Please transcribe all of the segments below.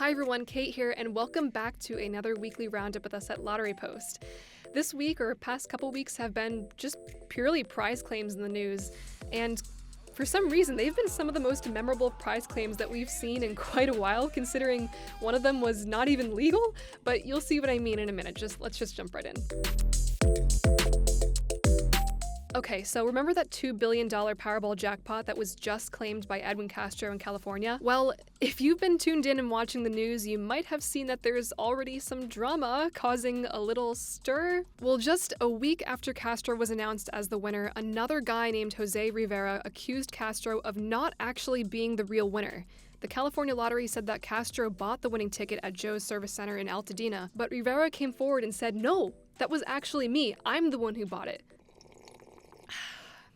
Hi everyone, Kate here, and welcome back to another weekly roundup with us at Lottery Post. This week, or past couple weeks, have been just purely prize claims in the news, and for some reason, they've been some of the most memorable prize claims that we've seen in quite a while, considering one of them was not even legal, but you'll see what I mean in a minute. Let's just jump right in. Okay, so remember that $2 billion Powerball jackpot that was just claimed by Edwin Castro in California? Well, if you've been tuned in and watching the news, you might have seen that there's already some drama causing a little stir. Well, just a week after Castro was announced as the winner, another guy named Jose Rivera accused Castro of not actually being the real winner. The California Lottery said that Castro bought the winning ticket at Joe's Service Center in Altadena, but Rivera came forward and said, "No, that was actually me. I'm the one who bought it."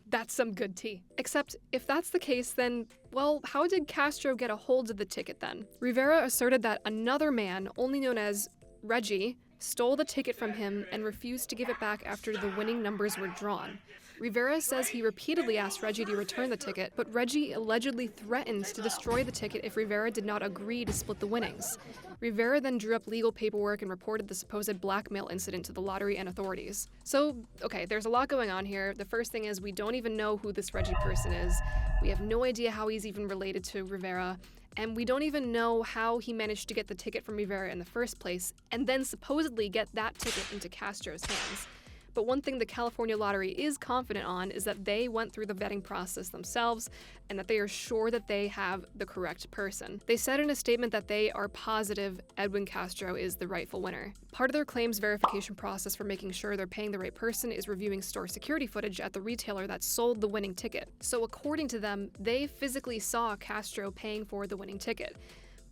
That's some good tea. Except, if that's the case, then, well, how did Castro get a hold of the ticket then? Rivera asserted that another man, only known as Reggie, stole the ticket from him and refused to give it back after the winning numbers were drawn. Rivera says he repeatedly asked Reggie to return the ticket, but Reggie allegedly threatened to destroy the ticket if Rivera did not agree to split the winnings. Rivera then drew up legal paperwork and reported the supposed blackmail incident to the lottery and authorities. So, okay, there's a lot going on here. The first thing is we don't even know who this Reggie person is. We have no idea how he's even related to Rivera. And we don't even know how he managed to get the ticket from Rivera in the first place, and then supposedly get that ticket into Castro's hands. But one thing the California Lottery is confident on is that they went through the vetting process themselves and that they are sure that they have the correct person. They said in a statement that they are positive Edwin Castro is the rightful winner. Part of their claims verification process for making sure they're paying the right person is reviewing store security footage at the retailer that sold the winning ticket. So according to them, they physically saw Castro paying for the winning ticket.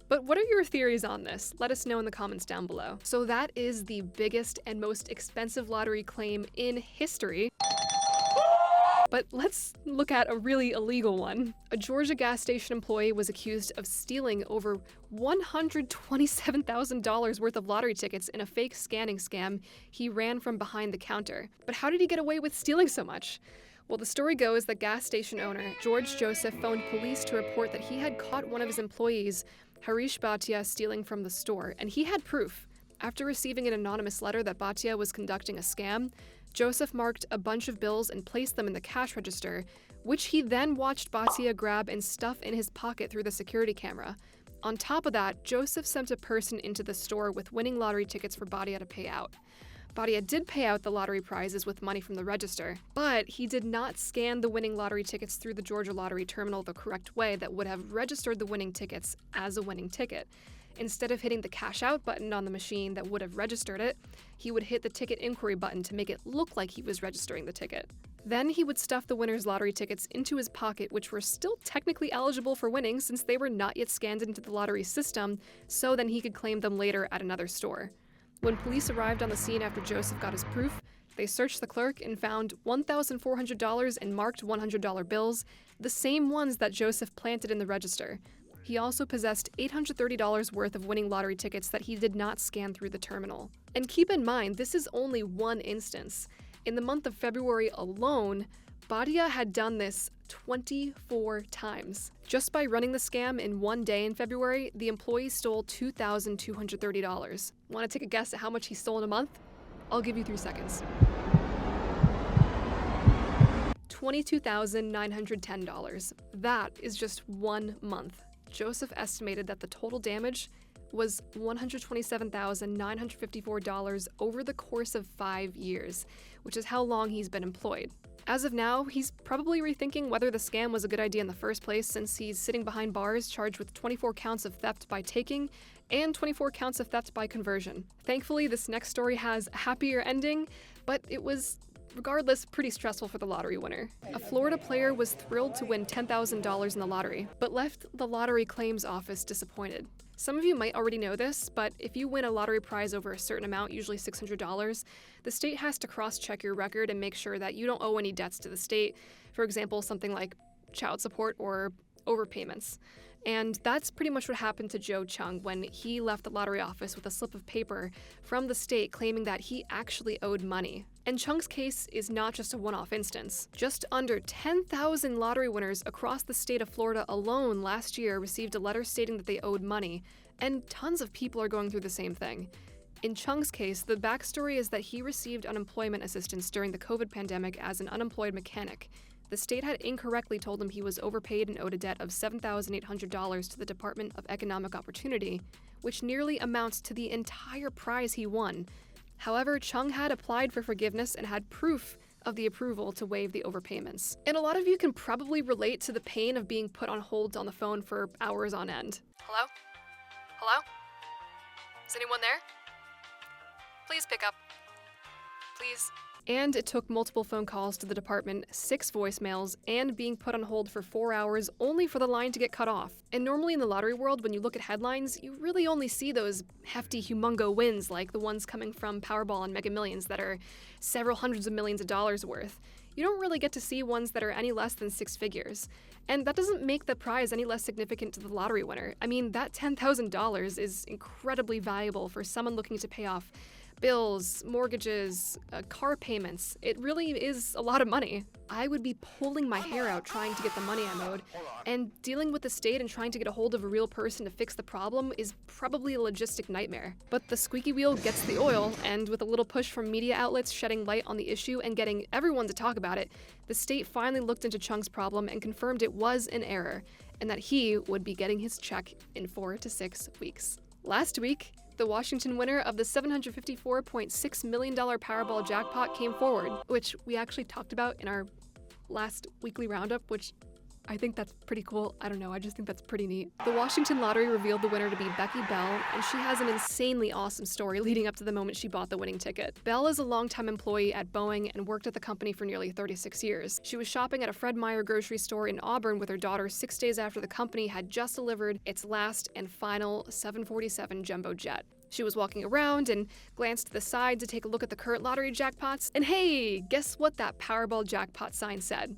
But what are your theories on this? Let us know in the comments down below. So that is the biggest and most expensive lottery claim in history. But let's look at a really illegal one. A Georgia gas station employee was accused of stealing over $127,000 worth of lottery tickets in a fake scanning scam he ran from behind the counter. But how did he get away with stealing so much? Well, the story goes that gas station owner George Joseph phoned police to report that he had caught one of his employees, Harish Bhatia, stealing from the store, and he had proof. After receiving an anonymous letter that Bhatia was conducting a scam, Joseph marked a bunch of bills and placed them in the cash register, which he then watched Bhatia grab and stuff in his pocket through the security camera. On top of that, Joseph sent a person into the store with winning lottery tickets for Bhatia to pay out. Bhatia did pay out the lottery prizes with money from the register, but he did not scan the winning lottery tickets through the Georgia Lottery terminal the correct way that would have registered the winning tickets as a winning ticket. Instead of hitting the cash out button on the machine that would have registered it, he would hit the ticket inquiry button to make it look like he was registering the ticket. Then he would stuff the winner's lottery tickets into his pocket, which were still technically eligible for winning since they were not yet scanned into the lottery system, so then he could claim them later at another store. When police arrived on the scene after Joseph got his proof, they searched the clerk and found $1,400 in marked $100 bills, the same ones that Joseph planted in the register. He also possessed $830 worth of winning lottery tickets that he did not scan through the terminal. And keep in mind, this is only one instance. In the month of February alone, Bhatia had done this 24 times. Just by running the scam in one day in February, the employee stole $2,230. Want to take a guess at how much he stole in a month? I'll give you 3 seconds. $22,910. That is just 1 month. Joseph estimated that the total damage was $127,954 over the course of 5 years, which is how long he's been employed. As of now, he's probably rethinking whether the scam was a good idea in the first place, since he's sitting behind bars charged with 24 counts of theft by taking and 24 counts of theft by conversion. Thankfully, this next story has a happier ending, but it was, regardless, pretty stressful for the lottery winner. A Florida player was thrilled to win $10,000 in the lottery, but left the lottery claims office disappointed. Some of you might already know this, but if you win a lottery prize over a certain amount, usually $600, the state has to cross-check your record and make sure that you don't owe any debts to the state. For example, something like child support or overpayments. And that's pretty much what happened to Joe Chung when he left the lottery office with a slip of paper from the state claiming that he actually owed money. And Chung's case is not just a one-off instance. Just under 10,000 lottery winners across the state of Florida alone last year received a letter stating that they owed money, And tons of people are going through the same thing. In Chung's case, the backstory is that he received unemployment assistance during the COVID pandemic as an unemployed mechanic. The state had incorrectly told him he was overpaid and owed a debt of $7,800 to the Department of Economic Opportunity, which nearly amounts to the entire prize he won. However, Chung had applied for forgiveness and had proof of the approval to waive the overpayments. And a lot of you can probably relate to the pain of being put on hold on the phone for hours on end. Hello? Hello? Is anyone there? Please pick up. Please. And it took multiple phone calls to the department, 6 voicemails, and being put on hold for 4 hours only for the line to get cut off. And normally in the lottery world, when you look at headlines, you really only see those hefty humongo wins like the ones coming from Powerball and Mega Millions that are several hundreds of millions of dollars worth. You don't really get to see ones that are any less than 6 figures. And that doesn't make the prize any less significant to the lottery winner. I mean, that $10,000 is incredibly valuable for someone looking to pay off bills, mortgages, car payments. It really is a lot of money. I would be pulling my hair out trying to get the money I owed, and dealing with the state and trying to get a hold of a real person to fix the problem is probably a logistic nightmare. But the squeaky wheel gets the oil, and with a little push from media outlets shedding light on the issue and getting everyone to talk about it, the state finally looked into Chung's problem and confirmed it was an error, and that he would be getting his check in 4 to 6 weeks. Last week, the Washington winner of the $754.6 million Powerball jackpot came forward, which we actually talked about in our last weekly roundup, which I think that's pretty cool. I don't know, I just think that's pretty neat. The Washington Lottery revealed the winner to be Becky Bell, and she has an insanely awesome story leading up to the moment she bought the winning ticket. Bell is a longtime employee at Boeing and worked at the company for nearly 36 years. She was shopping at a Fred Meyer grocery store in Auburn with her daughter 6 days after the company had just delivered its last and final 747 jumbo jet. She was walking around and glanced to the side to take a look at the current lottery jackpots, and hey, guess what that Powerball jackpot sign said?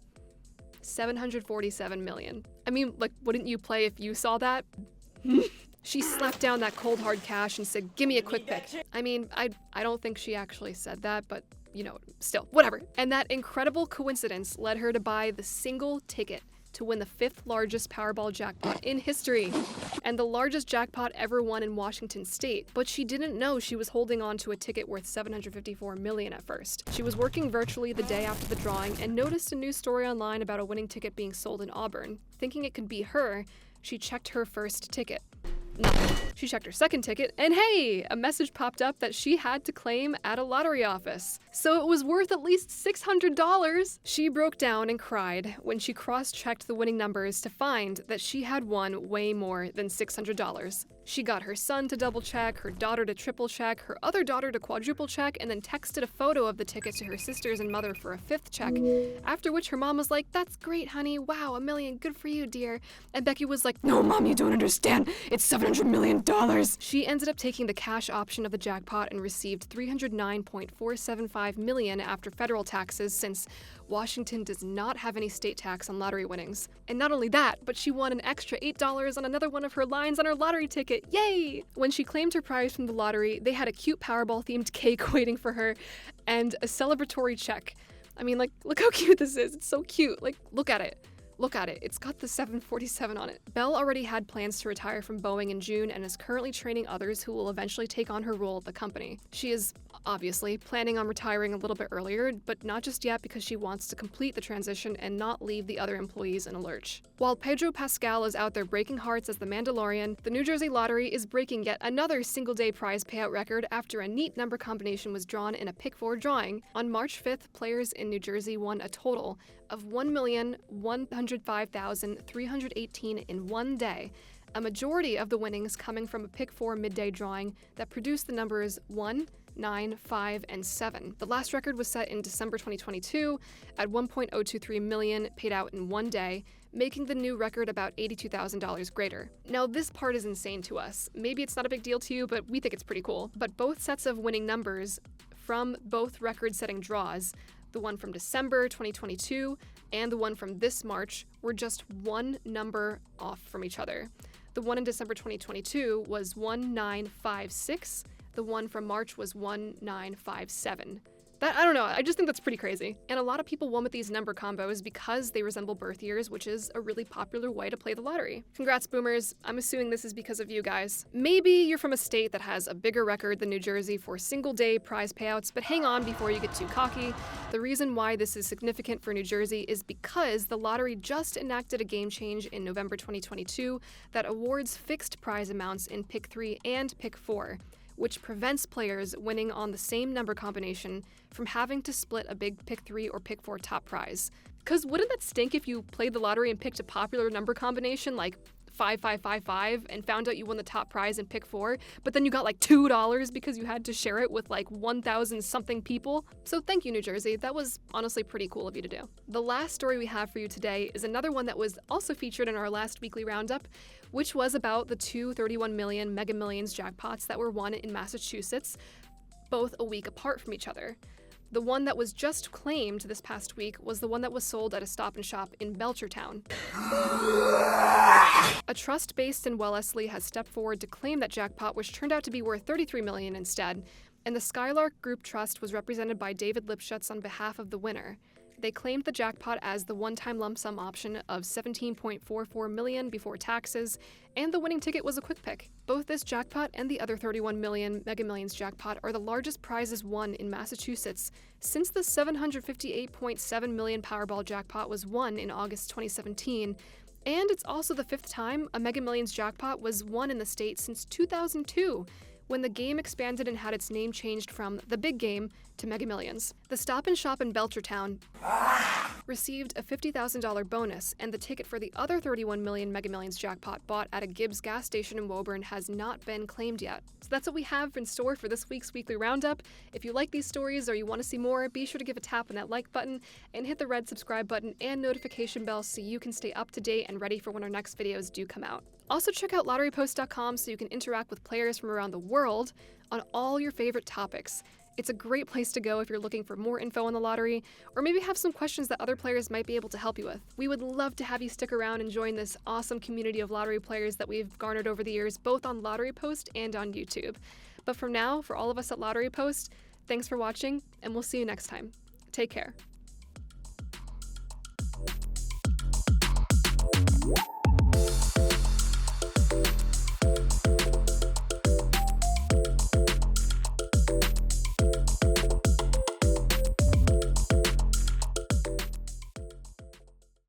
747 million. I mean, like, wouldn't you play if you saw that? She slapped down that cold hard cash and said, "Give me a quick pick." I mean, I don't think she actually said that, but you know, still, whatever. And that incredible coincidence led her to buy the single ticket to win the 5th largest Powerball jackpot in history, and the largest jackpot ever won in Washington state. But she didn't know she was holding on to a ticket worth $754 million at first. She was working virtually the day after the drawing and noticed a news story online about a winning ticket being sold in Auburn. Thinking it could be her, she checked her first ticket. Nothing. She checked her second ticket, and hey, a message popped up that she had to claim at a lottery office. So it was worth at least $600. She broke down and cried when she cross-checked the winning numbers to find that she had won way more than $600. She got her son to double-check, her daughter to triple-check, her other daughter to quadruple-check, and then texted a photo of the ticket to her sisters and mother for a 5th check, after which her mom was like, "That's great, honey. Wow, $1 million. Good for you, dear." And Becky was like, "No, Mom, you don't understand. It's $700 million. She ended up taking the cash option of the jackpot and received $309.475 million after federal taxes, since Washington does not have any state tax on lottery winnings. And not only that, but she won an extra $8 on another one of her lines on her lottery ticket. Yay! When she claimed her prize from the lottery, they had a cute Powerball-themed cake waiting for her and a celebratory check. I mean, like, look how cute this is. It's so cute. Like, look at it. Look at it. It's got the 747 on it. Bell already had plans to retire from Boeing in June and is currently training others who will eventually take on her role at the company. She is obviously planning on retiring a little bit earlier, but not just yet, because she wants to complete the transition and not leave the other employees in a lurch. While Pedro Pascal is out there breaking hearts as the Mandalorian, the New Jersey Lottery is breaking yet another single-day prize payout record after a neat number combination was drawn in a pick-4 drawing. On March 5th, players in New Jersey won a total of 1,105,318 in one day, a majority of the winnings coming from a pick-4 midday drawing that produced the numbers 1, 9, 5, and 7. The last record was set in December 2022 at $1.023 million paid out in one day, making the new record about $82,000 greater. Now, this part is insane to us. Maybe it's not a big deal to you, but we think it's pretty cool. But both sets of winning numbers from both record-setting draws, the one from December 2022 and the one from this March, were just one number off from each other. The one in December 2022 was 1956. The one from March was 1957. I don't know, I just think that's pretty crazy. And a lot of people won with these number combos because they resemble birth years, which is a really popular way to play the lottery. Congrats, boomers. I'm assuming this is because of you guys. Maybe you're from a state that has a bigger record than New Jersey for single-day prize payouts, but hang on before you get too cocky. The reason why this is significant for New Jersey is because the lottery just enacted a game change in November 2022 that awards fixed prize amounts in Pick 3 and Pick 4, which prevents players winning on the same number combination from having to split a big Pick 3 or Pick 4 top prize. Because wouldn't that stink if you played the lottery and picked a popular number combination like 5555 and found out you won the top prize in Pick 4, but then you got like $2 because you had to share it with like 1,000 something people? So thank you, New Jersey. That was honestly pretty cool of you to do. The last story we have for you today is another one that was also featured in our last weekly roundup, which was about the two 31 million Mega Millions jackpots that were won in Massachusetts, both a week apart from each other. The one that was just claimed this past week was the one that was sold at a Stop and Shop in Belchertown. A trust based in Wellesley has stepped forward to claim that jackpot, which turned out to be worth $33 million instead, and the Skylark Group Trust was represented by David Lipschutz on behalf of the winner. They claimed the jackpot as the one-time lump sum option of $17.44 million before taxes, and the winning ticket was a quick pick. Both this jackpot and the other 31 million Mega Millions jackpot are the largest prizes won in Massachusetts since the $758.7 million Powerball jackpot was won in August 2017, and it's also the fifth time a Mega Millions jackpot was won in the state since 2002, when the game expanded and had its name changed from The Big Game to Mega Millions. The Stop and Shop in Belchertown received a $50,000 bonus, and the ticket for the other 31 million Mega Millions jackpot bought at a Gibbs gas station in Woburn has not been claimed yet. So that's what we have in store for this week's weekly roundup. If you like these stories or you want to see more, be sure to give a tap on that like button and hit the red subscribe button and notification bell so you can stay up to date and ready for when our next videos do come out. Also check out lotterypost.com so you can interact with players from around the world on all your favorite topics. It's a great place to go if you're looking for more info on the lottery, or maybe have some questions that other players might be able to help you with. We would love to have you stick around and join this awesome community of lottery players that we've garnered over the years, both on Lottery Post and on YouTube. But for now, for all of us at Lottery Post, thanks for watching, and we'll see you next time. Take care.